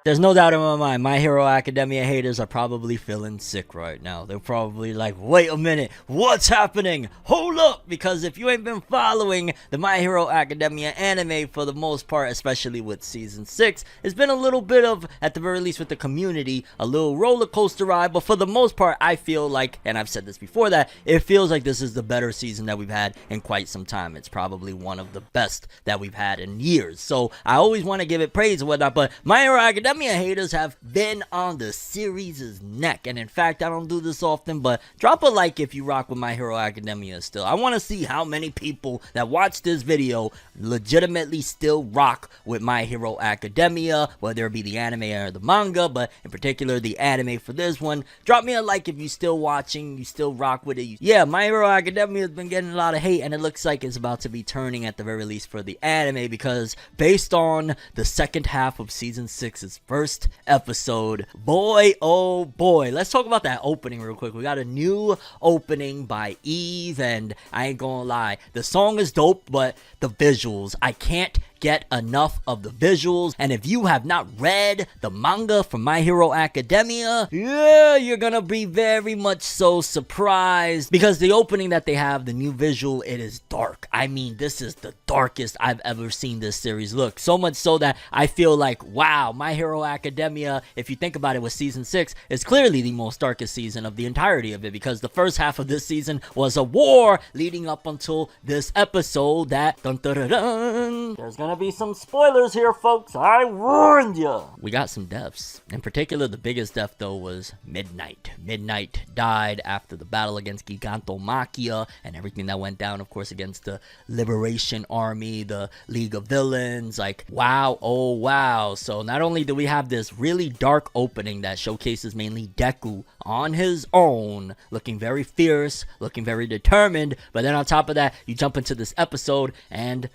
There's no doubt in my mind, My Hero Academia haters are probably feeling sick right now. They're probably like, wait a minute, what's happening? Hold up! Because if you ain't been following the My Hero Academia anime for the most part, especially with Season 6, it's been a little bit of, at the very least with the community, a little roller coaster ride. But for the most part, I feel like, and I've said this before, that it feels like this is the better season that we've had in quite some time. It's probably one of the best that we've had in years. So I always want to give it praise and whatnot, but My Hero Academia haters have been on the series' neck. And in fact, I don't do this often, but drop a like if you rock with My Hero Academia still. I want to see how many people that watch this video legitimately still rock with My Hero Academia, whether it be the anime or the manga, but in particular the anime for this one. Drop me a like if you still watching, you still rock with it. Yeah, My Hero Academia has been getting a lot of hate, and it looks like it's about to be turning at the very least for the anime, because based on the second half of Season 6's first episode, boy oh boy, let's talk about that opening real quick. We got a new opening by Eve, and I ain't gonna lie, the song is dope, but the visuals, I can't get enough of the visuals. And if you have not read the manga from My Hero Academia, yeah, you're gonna be very much so surprised, because the opening that they have, the new visual, it is dark. I mean, this is the darkest I've ever seen this series look, so much so that I feel like, wow, My Hero Academia, if you think about it, with Season 6 is clearly the most darkest season of the entirety of it, because the first half of this season was a war leading up until this episode that dun, dun, dun, dun. There's gonna be some spoilers here, folks. I warned you. We got some deaths. In particular, the biggest death though was Midnight. Midnight died after the battle against Gigantomachia and everything that went down, of course, against the Liberation Army, the League of Villains. Like, wow, oh wow. So not only do we have this really dark opening that showcases mainly Deku on his own, looking very fierce, looking very determined, but then on top of that, you jump into this episode and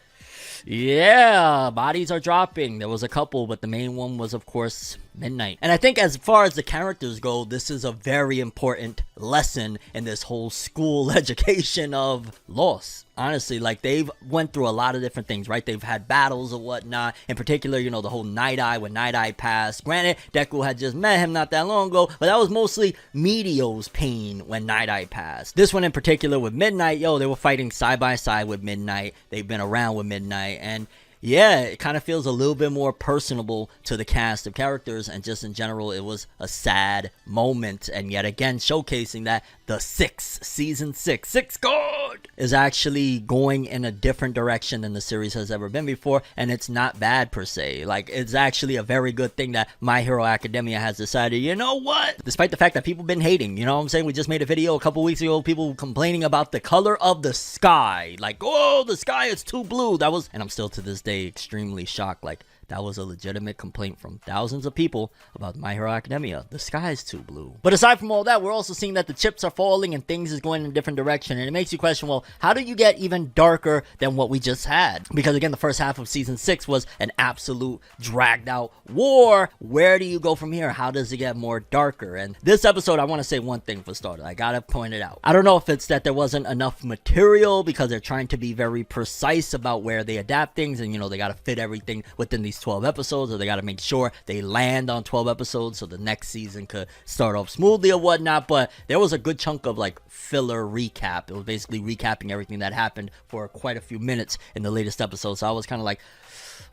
yeah, bodies are dropping. There was a couple, but the main one was, of course, Midnight. And I think as far as the characters go, this is a very important lesson in this whole school education of loss. Honestly, like, they've went through a lot of different things, right? They've had battles or whatnot. In particular, you know, the whole Night Eye, when Night Eye passed. Granted, Deku had just met him not that long ago, but that was mostly Meteo's pain when Night Eye passed. This one in particular with Midnight, yo, they were fighting side by side with Midnight. They've been around with Midnight, and yeah, it kind of feels a little bit more personable to the cast of characters, and just in general, it was a sad moment, and yet again showcasing that the Season 6 God is actually going in a different direction than the series has ever been before, and it's not bad per se. Like, it's actually a very good thing that My Hero Academia has decided, you know what? Despite the fact that people been hating, you know what I'm saying? We just made a video a couple weeks ago, people complaining about the color of the sky. Like, oh, the sky is too blue. That was, and I'm still to this day extremely shocked. Like, that was a legitimate complaint from thousands of people about My Hero Academia. The sky is too blue. But aside from all that, we're also seeing that the chips are falling and things is going in a different direction. And it makes you question, well, how do you get even darker than what we just had? Because again, the first half of Season 6 was an absolute dragged out war. Where do you go from here? How does it get more darker? And this episode, I want to say one thing for starters. I gotta point it out. I don't know if it's that there wasn't enough material, because they're trying to be very precise about where they adapt things, and you know, they gotta fit everything within these 12 episodes, or they got to make sure they land on 12 episodes so the next season could start off smoothly or whatnot. But there was a good chunk of like filler recap. It was basically recapping everything that happened for quite a few minutes in the latest episode. So I was kind of like,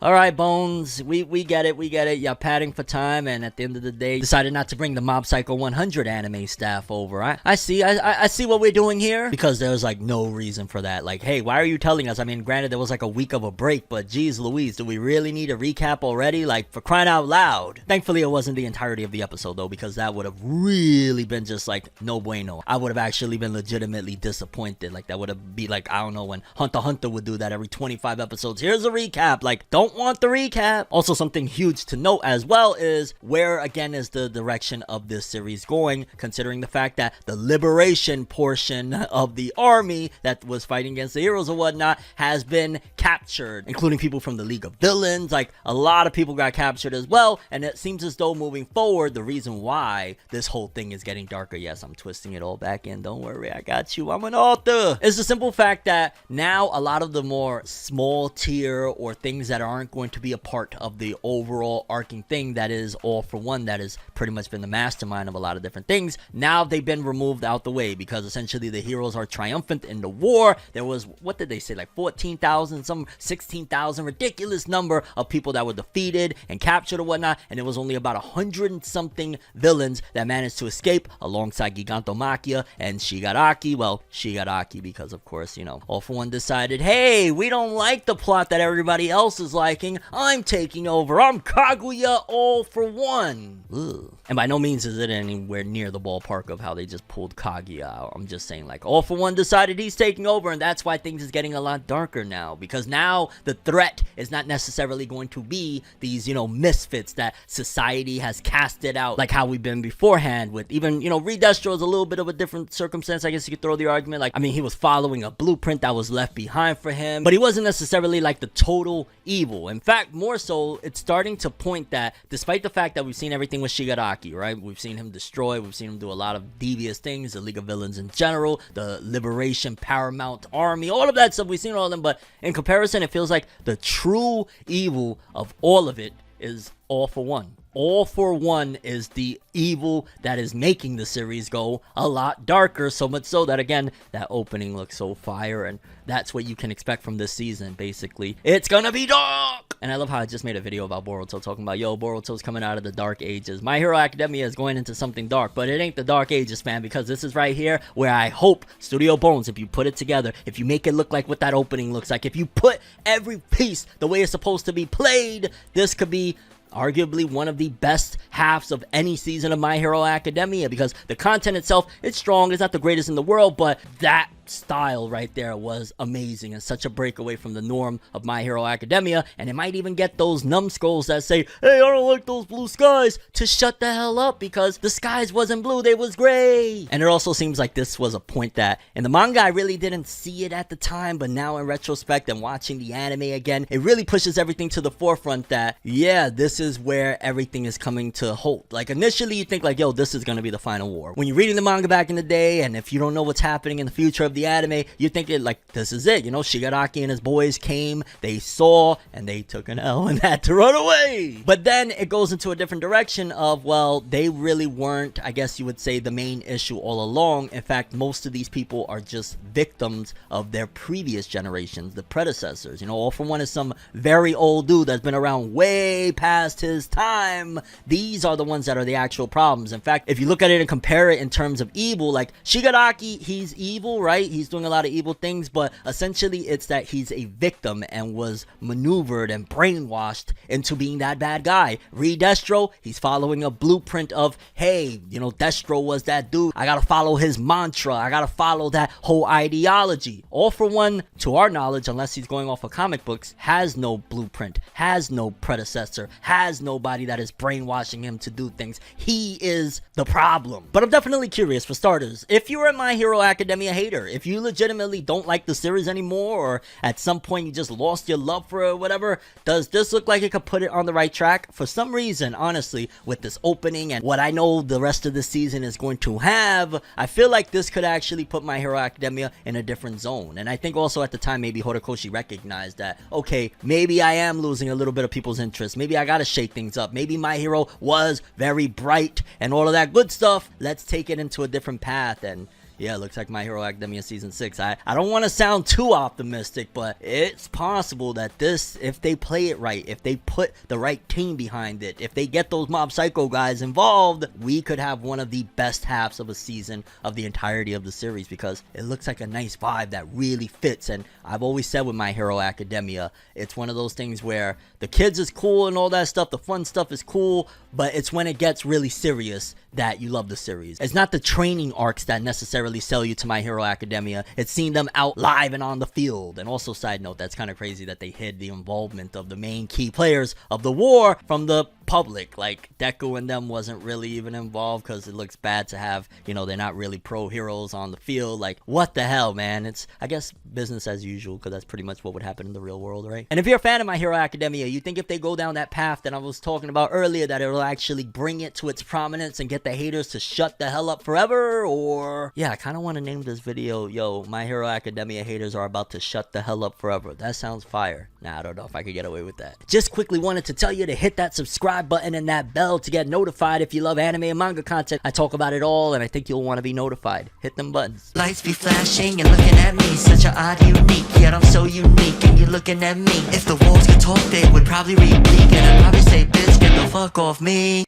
all right, Bones, we get it. You're padding for time, and at the end of the day, decided not to bring the Mob Psycho 100 anime staff over. I see what we're doing here, because there's like no reason for that. Like, hey, why are you telling us? I mean, granted, there was like a week of a break, but geez Louise, do we really need a recap already? Like, for crying out loud. Thankfully, it wasn't the entirety of the episode, though, because that would have really been just like no bueno. I would have actually been legitimately disappointed. Like, that would have been like, I don't know, when Hunter x Hunter would do that every 25 episodes. Here's a recap. Like, don't want the recap. Also, something huge to note as well is where again is the direction of this series going, considering the fact that the liberation portion of the army that was fighting against the heroes or whatnot has been captured, including people from the League of Villains. Like, a lot of people got captured as well, and it seems as though moving forward, the reason why this whole thing is getting darker, yes, I'm twisting it all back in, don't worry, I got you, I'm an author, is the simple fact that now a lot of the more small tier or things that aren't going to be a part of the overall arcing thing that is All For One, that has pretty much been the mastermind of a lot of different things, now they've been removed out the way, because essentially the heroes are triumphant in the war. There was, what did they say, like 14,000, some 16,000, ridiculous number of people that were defeated and captured or whatnot, and it was only about 100 and something villains that managed to escape alongside Gigantomachia and Shigaraki. Well, Shigaraki, because of course, you know, All For One decided, hey, we don't like the plot that everybody else is liking, I'm taking over, I'm Kaguya All For One. Ugh. And by no means is it anywhere near the ballpark of how they just pulled Kaguya out. I'm just saying, like, All For One decided he's taking over, and that's why things is getting a lot darker now, because now the threat is not necessarily going to be these, you know, misfits that society has casted out, like how we've been beforehand with even, you know, Destro is a little bit of a different circumstance. I guess you could throw the argument, like, I mean, he was following a blueprint that was left behind for him, but he wasn't necessarily like the total evil. In fact, more so, it's starting to point that despite the fact that we've seen everything with Shigaraki, right? We've seen him destroy, we've seen him do a lot of devious things, the League of Villains in general, the Liberation Paramount Army, all of that stuff, we've seen all of them, but in comparison, it feels like the true evil of all of it is All For One. All For One is the evil that is making the series go a lot darker, so much so that, again, that opening looks so fire, and that's what you can expect from this season, basically. It's gonna be dark! And I love how I just made a video about Boruto, talking about, yo, Boruto's coming out of the dark ages. My Hero Academia is going into something dark, but it ain't the dark ages, fam, because this is right here where I hope Studio Bones, if you put it together, if you make it look like what that opening looks like, if you put every piece the way it's supposed to be played, this could be arguably one of the best halves of any season of My Hero Academia, because the content itself, it's strong, it's not the greatest in the world, but that style right there was amazing and such a breakaway from the norm of My Hero Academia. And it might even get those numbskulls that say, hey, I don't like those blue skies, to shut the hell up, because the skies wasn't blue, they was gray. And it also seems like this was a point that in the manga I really didn't see it at the time, but now in retrospect and watching the anime again, it really pushes everything to the forefront that, yeah, this is where everything is coming to halt. Like, initially you think like, yo, this is gonna be the final war. When you're reading the manga back in the day, and if you don't know what's happening in the future of the anime, you think it like, this is it, you know, Shigaraki and his boys came, they saw, and they took an L and had to run away. But then it goes into a different direction of, well, they really weren't, I guess you would say, the main issue all along. In fact, most of these people are just victims of their previous generations, the predecessors. You know, All For One is some very old dude that's been around way past his time. These are the ones that are the actual problems. In fact, if you look at it and compare it in terms of evil, like Shigaraki, he's evil, right? He's doing a lot of evil things, but essentially it's that he's a victim and was maneuvered and brainwashed into being that bad guy. Destro, he's following a blueprint of, hey, you know, Destro was that dude, I gotta follow his mantra, I gotta follow that whole ideology. All For One, to our knowledge, unless he's going off of comic books, has no blueprint, has no predecessor, has nobody that is brainwashing him to do things. He is the problem. But I'm definitely curious, for starters, if you're a My Hero Academia hater, if you legitimately don't like the series anymore, or at some point you just lost your love for it or whatever, does this look like it could put it on the right track? For some reason, honestly, with this opening and what I know the rest of the season is going to have, I feel like this could actually put My Hero Academia in a different zone. And I think also at the time, maybe Horikoshi recognized that, okay, maybe I am losing a little bit of people's interest. Maybe I gotta shake things up. Maybe My Hero was very bright and all of that good stuff. Let's take it into a different path. And yeah, it looks like My Hero Academia Season 6. I don't want to sound too optimistic, but it's possible that this, if they play it right, if they put the right team behind it, if they get those Mob Psycho guys involved, we could have one of the best halves of a season of the entirety of the series, because it looks like a nice vibe that really fits. And I've always said with My Hero Academia, it's one of those things where the kids is cool and all that stuff, the fun stuff is cool, but it's when it gets really serious that you love the series. It's not the training arcs that necessarily necessarily sell you to My Hero Academia. It's seeing them out live and on the field. And also, side note, that's kind of crazy that they hid the involvement of the main key players of the war from the public. Like, Deku and them wasn't really even involved because it looks bad to have, you know, they're not really pro heroes on the field. Like, what the hell, man? It's, I guess, business as usual, because that's pretty much what would happen in the real world, right? And if you're a fan of My Hero Academia, you think if they go down that path that I was talking about earlier, that it'll actually bring it to its prominence and get the haters to shut the hell up forever? Or, yeah, I kind of want to name this video, yo, My Hero Academia haters are about to shut the hell up forever. That sounds fire. Nah, I don't know if I could get away with that. Just quickly wanted to tell you to hit that subscribe button and that bell to get notified if you love anime and manga content. I talk about it all, and I think you'll want to be notified. Hit them buttons. Lights be flashing and looking at me, such a odd unique, yet I'm so unique and you're looking at me. If the walls could talk, they would probably read Bleak, and I'd probably say, bitch, get the fuck off me.